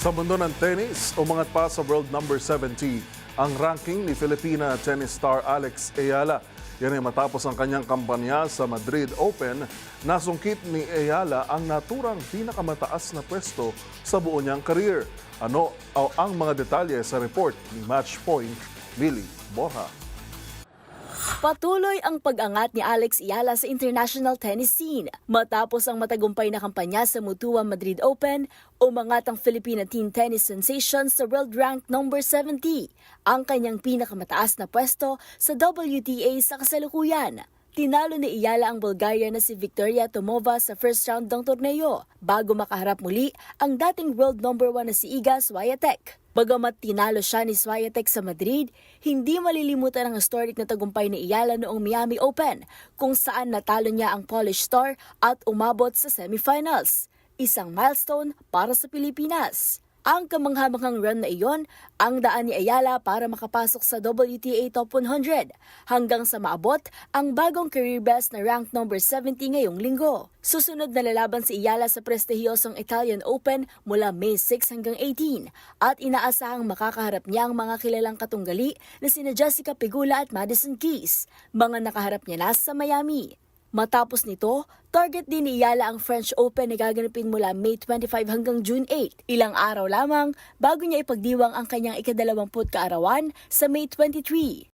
Sa mundo ng tennis, umangat pa sa world number 70 ang ranking ni Filipina tennis star Alex Ayala. Yan ay matapos ang kanyang kampanya sa Madrid Open. Nasungkit ni Ayala ang naturang pinakamataas na pwesto sa buo niyang career. Ano ang mga detalye sa report ni Matchpoint, Millie Borja. Patuloy ang pag-angat ni Alex Ayala sa international tennis scene. Matapos ang matagumpay na kampanya sa Mutua Madrid Open, umangat ang Filipina teen tennis sensation sa world rank number 70, ang kanyang pinakamataas na pwesto sa WTA sa kasalukuyan. Tinalo ni Ayala ang Bulgaria na si Victoria Tomova sa first round ng torneo bago makaharap muli ang dating world number 1 na si Iga Swiatek. Bagamat tinalo siya ni Swiatek sa Madrid, hindi malilimutan ang historic na tagumpay ni Ayala noong Miami Open, kung saan natalo niya ang Polish star at umabot sa semifinals. Isang milestone para sa Pilipinas. Ang kamanghamanghang run na iyon ang daan ni Ayala para makapasok sa WTA Top 100 hanggang sa maabot ang bagong career best na rank number 70 ngayong linggo. Susunod na lalaban si Ayala sa prestihiyosong Italian Open mula May 6 hanggang 18 at inaasahang makakaharap niya ang mga kilalang katunggali na sina Jessica Pegula at Madison Keys, mga nakaharap niya na sa Miami. Matapos nito, target din ni Ayala ang French Open na gaganapin mula May 25 hanggang June 8, ilang araw lamang bago niya ipagdiwang ang kanyang ika-20 kaarawan sa May 23.